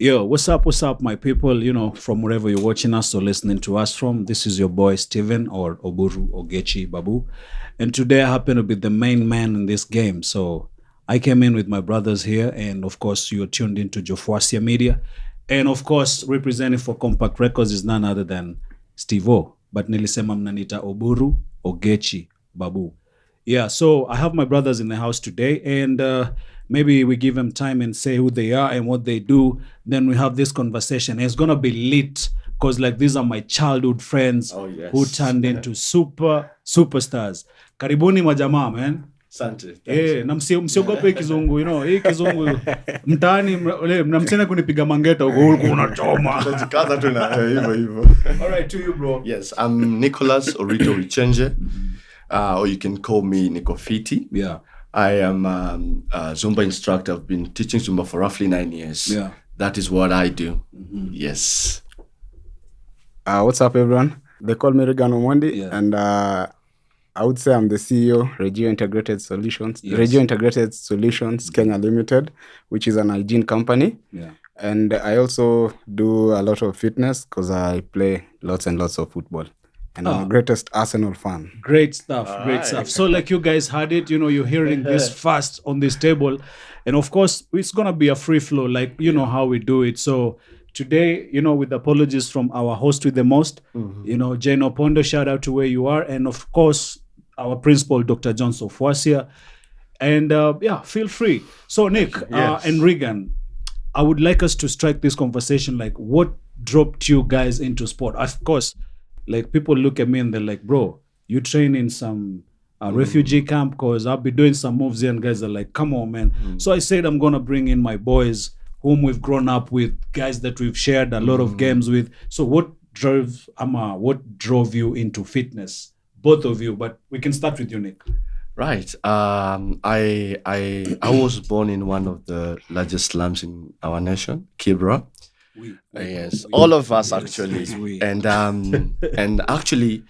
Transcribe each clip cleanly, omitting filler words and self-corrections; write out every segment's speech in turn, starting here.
Yo, what's up, my people? From wherever you're watching us or listening to us from, this is your boy Steven or Oburu Ogechi Babu. And today I happen to be the main man in this game. So I came in with my brothers here, and of course, you're tuned into Jofuasia Media. And of course, representing for Compact Records is none other than Steve O. But nilisema mnanita Oburu Ogechi Babu. Yeah, so I have my brothers in the house today, and maybe we give them time and say who they are and what they do. Then we have this conversation. It's going to be lit because these are my childhood friends who turned into superstars. Karibuni majamaa, man. Asante. Na msiogope kizungu, hii kizungu mtaani mnamsena kunipiga mangeta huko unachoma. Tajikaza tu na hivyo. All right, to you, bro. Yes, I'm Nicholas Orito Richenje. Or you can call me Nikofiti. Yeah. I am a Zumba instructor. I've been teaching Zumba for roughly 9 years. Yeah. That is what I do. Mm-hmm. Yes. What's up, everyone? They call me Reagan, and I would say I'm the CEO, Regio Integrated Solutions. Yes. Regio Integrated Solutions Kenya Limited, which is an hygiene company. Yeah. And I also do a lot of fitness because I play lots and lots of football. And I'm the greatest Arsenal fan. Great stuff. So you guys heard it, you're hearing this fast on this table. And of course, it's going to be a free flow, how we do it. So today, with apologies from our host with the most, Jane Opondo, shout out to where you are. And of course, our principal, Dr. John Sofuasia. And feel free. So Nick and Reagan, I would like us to strike this conversation, what dropped you guys into sport? Of course, people look at me and they're like, bro, you train in some refugee camp because I'll be doing some moves here, and guys are like, come on, man. So I said I'm going to bring in my boys whom we've grown up with, guys that we've shared a lot of games with. So what drove you into fitness? Both of you, but we can start with you, Nick. Right. I was born in one of the largest slums in our nation, Kibra. Yes, all of us actually. And actually,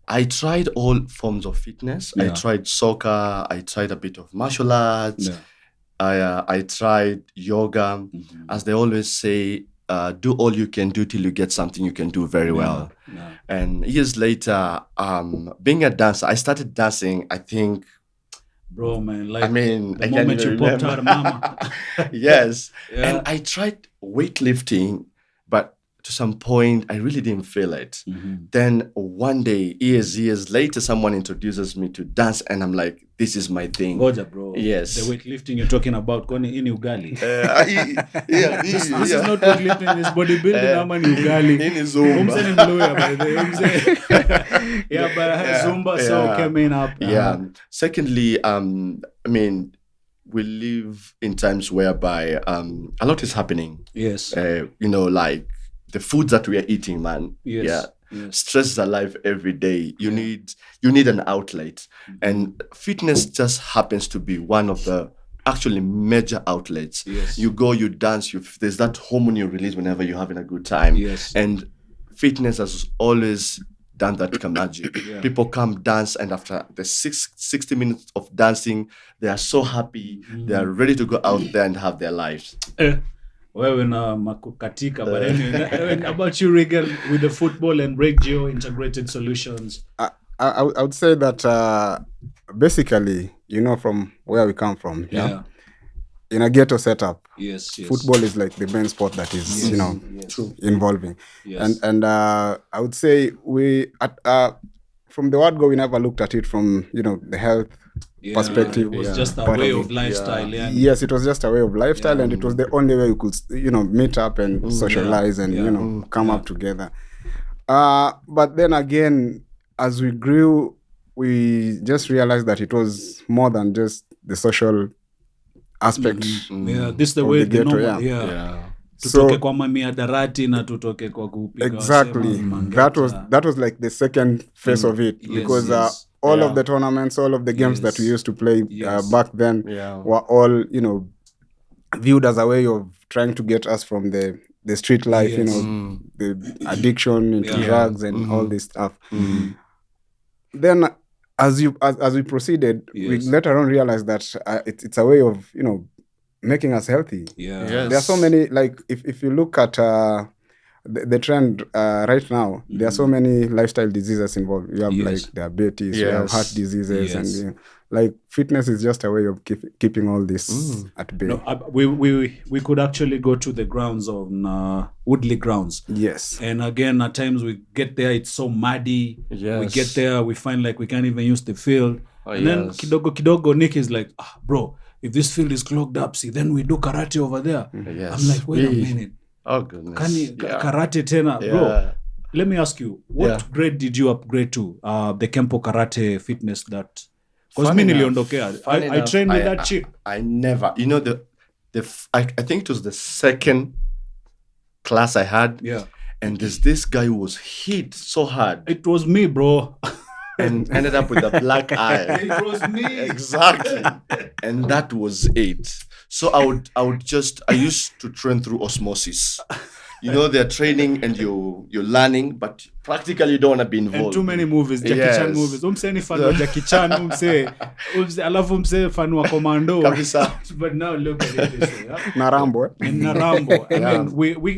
I tried all forms of fitness. I tried soccer. I tried a bit of martial arts. I tried yoga. As they always say, do all you can do till you get something you can do very well. And years later, being a dancer, I started dancing, I think. Bro, man, the moment you popped out of mama. Yes. And I tried weightlifting, but to some point, I really didn't feel it. Then one day, years later, someone introduces me to dance, and I'm like, this is my thing. Goja, bro. Yes. The weightlifting you're talking about, koni ini ugali. This is not weightlifting, it's bodybuilding, ama ni ugali. Ini Zumba. Umse ni mluya, by the way. But Zumba so coming up. Secondly, we live in times whereby a lot is happening. Yes. The foods that we are eating, man. Yes. Yeah. Yes. Stress is alive every day. You need an outlet. And fitness just happens to be one of the actually major outlets. Yes. You go, you dance, there's that hormone you release whenever you're having a good time. Yes. And fitness has always done that magic. People come dance, and after the 60 minutes of dancing, they are so happy. They are ready to go out there and have their lives. Wewe na makukatika, but anyway, about you, Reagan, with the football and Regio Integrated Solutions. I would say that basically, from where we come from, in a ghetto setup, yes. Football is like the main sport that is, involving. Yes. And I would say from the word go, we never looked at it from, the health perspective. It was just a way of lifestyle. Yes, it was just a way of lifestyle, and it was the only way we could, meet up and socialize and, come up together. But then again, as we grew, we just realized that it was more than just the social aspect. This is the way the normal. Tutoke kwa mamiadarati na tutoke kwa kupika. Exactly. That was like the second phase of it, because all of the tournaments, all of the games that we used to play back then were all, viewed as a way of trying to get us from the street life, the addiction into drugs and all this stuff. Then as we proceeded, we later on realized that it's a way of, making us healthy. Yeah. Yes. There are so many, like if you look at the trend right now, there are so many lifestyle diseases involved. You have like diabetes, you have heart diseases, and like fitness is just a way of keeping all this at bay. No, we could actually go to the grounds on Woodley grounds. Yes. And again, at times we get there, it's so muddy. Yes. We get there, we find like we can't even use the field. Oh, and then kidogo Nick is like, bro, if this field is clogged up, see, then we do karate over there. Yes. I'm like, wait a minute. Oh goodness. Karate tena, bro. Let me ask you, what grade did you upgrade to? The Kempo Karate fitness that. Because me niliondokea. I trained with that chick. I never. You know I think it was the second class I had. Yeah. And there's this guy who was hit so hard. It was me, bro. And ended up with a black eye. It was me. Exactly. And that was it. So I used to train through osmosis. You know, they're training and you're learning, but practically you don't want to be involved. And too many movies, Jackie Chan movies. Ni fan wa Jackie Chan, alafu fan wa Commando. But now look at it this way. Yeah? Narambo. And Narambo. I mean,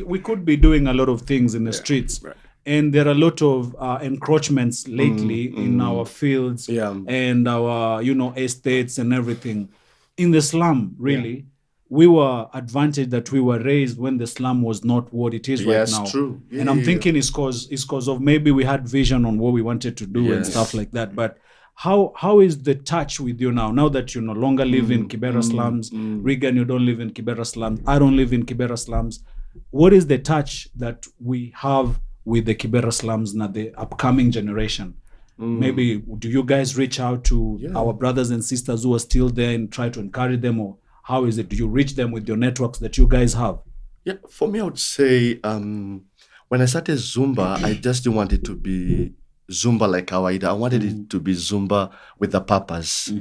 we could be doing a lot of things in the streets. Right. And there are a lot of encroachments lately in our fields and our, estates and everything. In the slum, really, we were advantaged that we were raised when the slum was not what it is right now. Yes, true. Yeah, and I'm thinking it's cause of maybe we had vision on what we wanted to do and stuff like that. But how is the touch with you now that you no longer live in Kibera slums? Reagan, you don't live in Kibera slums. I don't live in Kibera slums. What is the touch that we have with the Kibera slums and the upcoming generation? Maybe do you guys reach out to our brothers and sisters who are still there and try to encourage them, or how is it? Do you reach them with your networks that you guys have? Yeah, for me, I would say when I started Zumba, I just didn't want it to be Zumba like Kawaida. I wanted it to be Zumba with a purpose.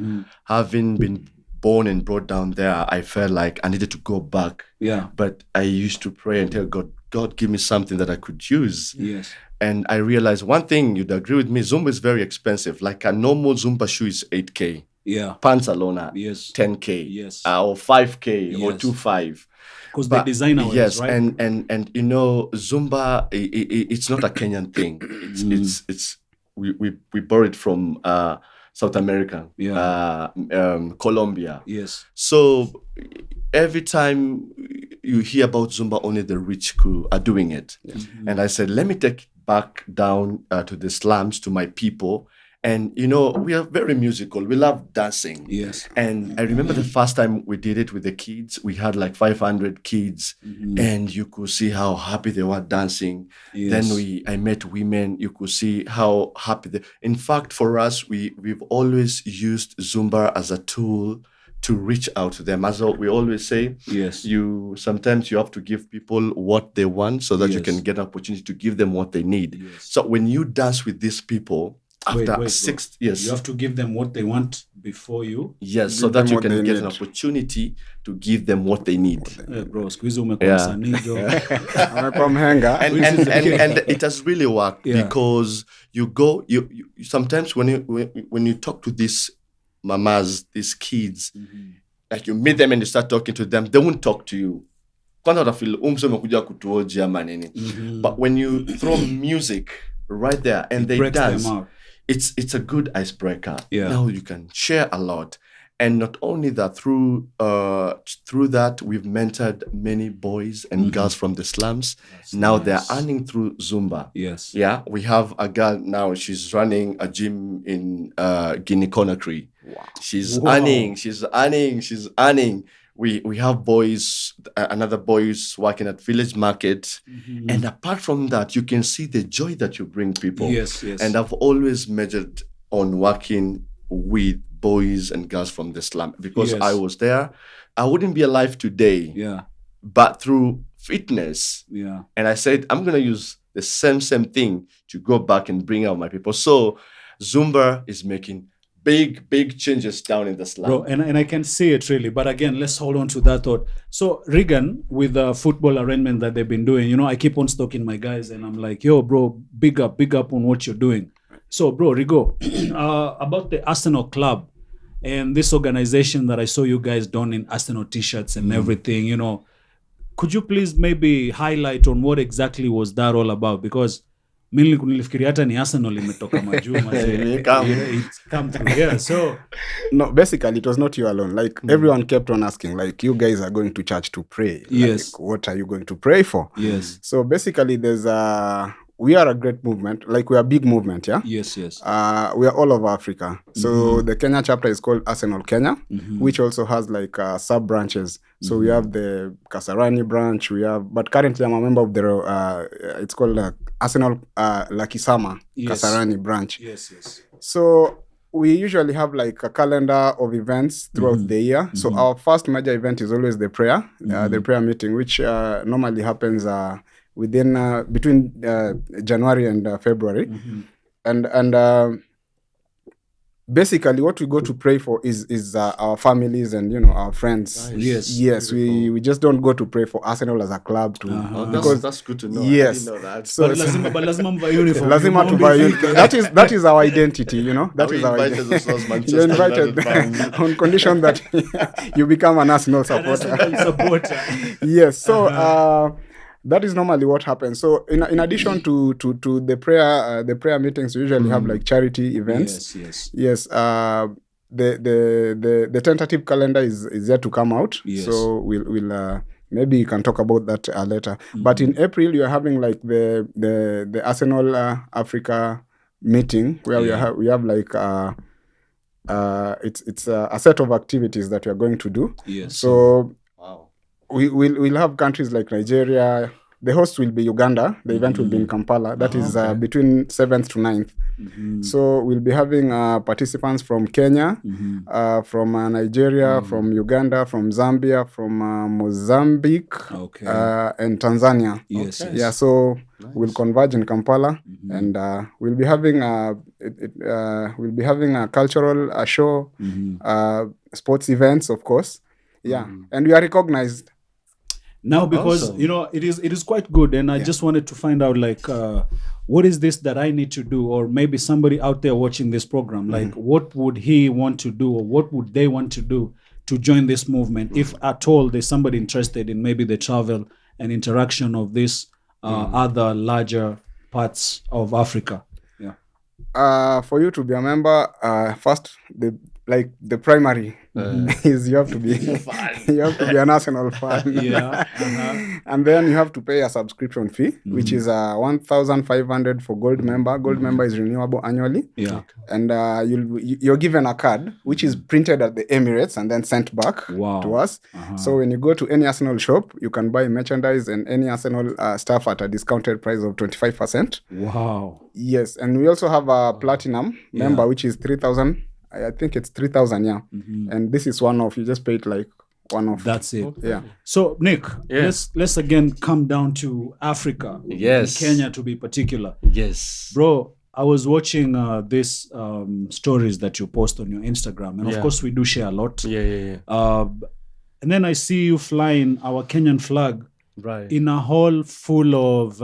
Having been born and brought down there, I felt like I needed to go back. Yeah. But I used to pray and tell God, give me something that I could use. Yes. And I realized one thing, you'd agree with me, Zumba is very expensive. Like a normal Zumba shoe is 8K. Yeah. Pants alone are 10K. Yes. Or 5K or 2.5. Because the designer was, yes, right? and you know, Zumba, it's not a Kenyan thing. It's we borrowed from South America, Colombia. Yes. So every time you hear about Zumba, only the rich crew are doing it. Yes. And I said, let me take back down to the slums, to my people. And, you know, we are very musical. We love dancing. Yes. And I remember the first time we did it with the kids, we had like 500 kids and you could see how happy they were dancing. Yes. Then I met women. You could see how happy in fact, for us, we've always used Zumba as a tool to reach out to them. As we always say, yes, sometimes you have to give people what they want so that you can get an opportunity to give them what they need. Yes. So when you dance with these people, after wait, 6 years, you have to give them what they want before you. Yes, so that you can get an opportunity to give them what they need. Bro, squeeze and it has really worked because you sometimes when you talk to these mamas, these kids, like you meet them and you start talking to them, they won't talk to you. But when you throw music right there and they dance, it's a good icebreaker. Yeah. Now you can share a lot. And not only that, through that, we've mentored many boys and girls from the slums. That's now nice. They're earning through Zumba. Yes. Yeah. We have a girl now, she's running a gym in Guinea-Conakry. Wow. She's earning. We have boys, another boy is working at Village Market. And apart from that, you can see the joy that you bring people. Yes, yes. And I've always measured on working with boys and girls from the slum because I was there. I wouldn't be alive today. Yeah. But through fitness. Yeah. And I said, I'm going to use the same thing to go back and bring out my people. So Zumba is making big changes down in the slum. Bro, and I can see it really. But again, let's hold on to that thought. So Reagan, with the football arrangement that they've been doing, you know, I keep on stalking my guys and I'm like, yo, bro, big up on what you're doing. So, bro, Rigo, about the Arsenal club, and this organization that I saw you guys donning Arsenal t-shirts and everything, you know, could you please maybe highlight on what exactly was that all about? Because nilifikiria hata ni Arsenal imetoka majuma. It's come through. Yeah, so no, basically it was not you alone. Like everyone kept on asking, like, you guys are going to church to pray. Yes. Like, what are you going to pray for? Yes. So basically we are a great movement. Like, we are a big movement, yeah? Yes. We are all over Africa. So the Kenya chapter is called Arsenal Kenya, which also has like sub-branches. So we have the Kasarani branch, but currently I'm a member of it's called Arsenal Lakisama Kasarani branch. Yes. So we usually have like a calendar of events throughout the year. So our first major event is always the prayer meeting, which normally happens between January and February. And basically what we go to pray for is our families and, you know, our friends. Nice. Yes, we just don't go to pray for Arsenal as a club because that's good to know. Yes. I didn't know that. So lazima mva uniform. Lazima tuvae uniform. That is our identity, you know. That is our identity. You're invited on condition that you become an Arsenal supporter. Yes. So that is normally what happens. So in addition to the prayer meetings, we usually have like charity events. Yes. The tentative calendar is yet to come out. Yes. So we'll maybe you can talk about that later. But in April, you are having like the Arsenal Africa meeting where we have like it's a set of activities that we are going to do. Yes. So we'll have countries like Nigeria. The host will be Uganda. The event will be in Kampala. That is between 7th to 9th. So we'll be having participants from Kenya, from Nigeria, from Uganda, from Zambia, from Mozambique, and Tanzania. Yes. Yeah, so we'll converge in Kampala, and we'll be having a cultural show, sports events, of course. Yeah, and we are recognized now because you know it is quite good, and I just wanted to find out like what is this that I need to do, or maybe somebody out there watching this program, like what would he want to do, or what would they want to do to join this movement, if at all there's somebody interested in maybe the travel and interaction of this other larger parts of Africa. For you to be a member, first the primary is you have to be an Arsenal fan. And then you have to pay a subscription fee, which is 1,500 for gold member. Gold member is renewable annually. And you're given a card which is printed at the Emirates and then sent back to us. So when you go to any Arsenal shop, you can buy merchandise and any Arsenal stuff at a discounted price of 25%. Wow. Yes, and we also have a platinum member, which is 3,000. I think it's 3,000, and this is one-off. You just paid like one-off. That's it. Yeah. So Nick, let's again come down to Africa. Yes. Kenya to be particular. Yes. Bro, I was watching these stories that you post on your Instagram, and of course we do share a lot. And then I see you flying our Kenyan flag in a hall full of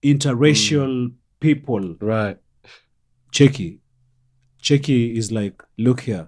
interracial people. Right. Cheki is like, look here,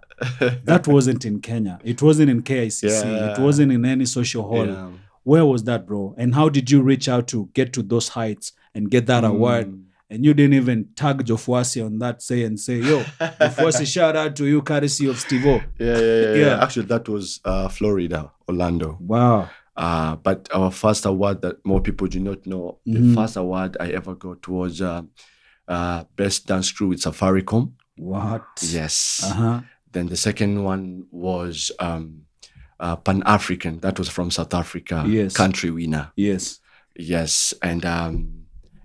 that wasn't in Kenya. It wasn't in KICC. It wasn't in any social hall. Where was that, bro? And how did you reach out to get to those heights and get that award? And you didn't even tag Jofuasi on that, say, yo, Jofuasi, shout out to you, courtesy of Steve-O. Yeah. Actually, that was Florida, Orlando. Wow. But our first award that more people do not know, the first award I ever got was Best Dance Crew with Safaricom. What? Yes. Then the second one was Pan-African. That was from South Africa. Yes. Country winner. Yes.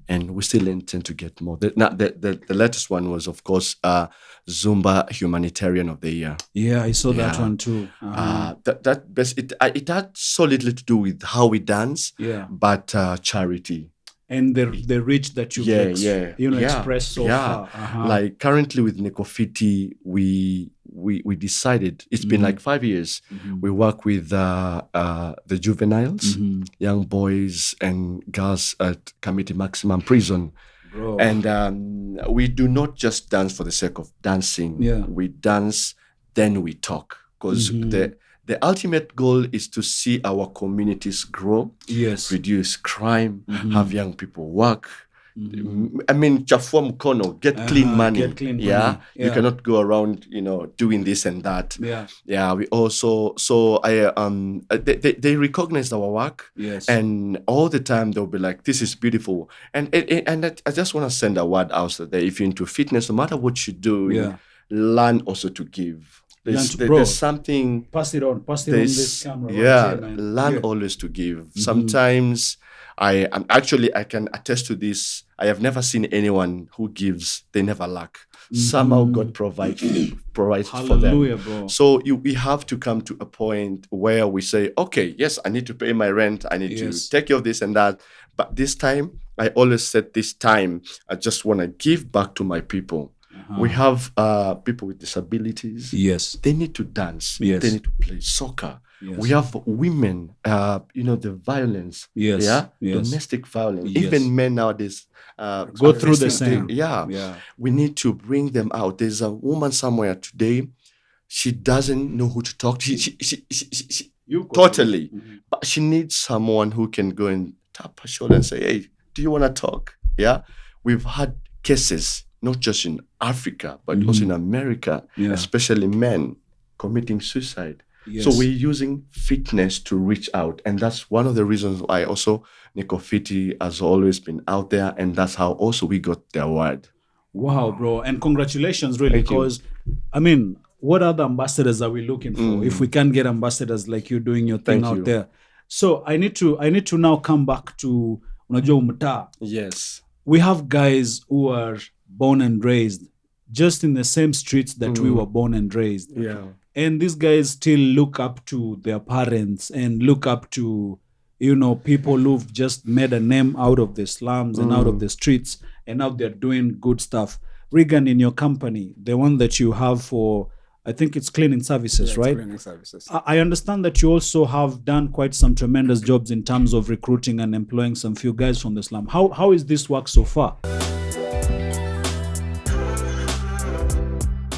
And we still intend to get more. The latest one was, of course, Zumba Humanitarian of the Year. Yeah, I saw that one too. It had so little to do with how we dance, but charity. And the reach that you express so far. Like currently with Nikofiti, we decided, it's been like 5 years. We work with the juveniles, young boys and girls at Committee Maximum Prison. Bro. And we do not just dance for the sake of dancing. Yeah. We dance then we talk. Because the ultimate goal is to see our communities grow, reduce crime, have young people work. I mean, chafua mkono, get clean money. You cannot go around, doing this and that. We also, they recognize our work, and all the time they'll be like, this is beautiful. And I just want to send a word out there. If you're into fitness, no matter what you do, learn also to give. There's something. Pass it on this camera. Learn always to give. Sometimes I can attest to this. I have never seen anyone who gives, they never lack. Somehow God provides for them. Bro. So we have to come to a point where we say, okay, yes, I need to pay my rent. I need to take care of this and that. But this time, I always said this time, I just want to give back to my people. We have people with disabilities. They need to dance. They need to play soccer. We have women, the violence. Domestic violence. Even men nowadays go through the same. We need to bring them out. There's a woman somewhere today. She doesn't know who to talk to. She totally. But she needs someone who can go and tap her shoulder and say, hey, do you want to talk? We've had cases, not just in Africa, but also in America, especially men committing suicide. So we're using fitness to reach out. And that's one of the reasons why also Nikofiti has always been out there. And that's how also we got the award. Wow, bro. And congratulations, really, because, I mean, what other ambassadors are we looking for if we can't get ambassadors like you doing your thing out there? So I need to now come back to unajua umtaa. Yes. We have guys who are born and raised just in the same streets that we were born and raised. And these guys still look up to their parents and look up to, people who've just made a name out of the slums and out of the streets, and now they're doing good stuff. Reagan, in your company, the one that you have for, I think it's cleaning services, right? Cleaning services. I understand that you also have done quite some tremendous jobs in terms of recruiting and employing some few guys from the slum. How is this work so far?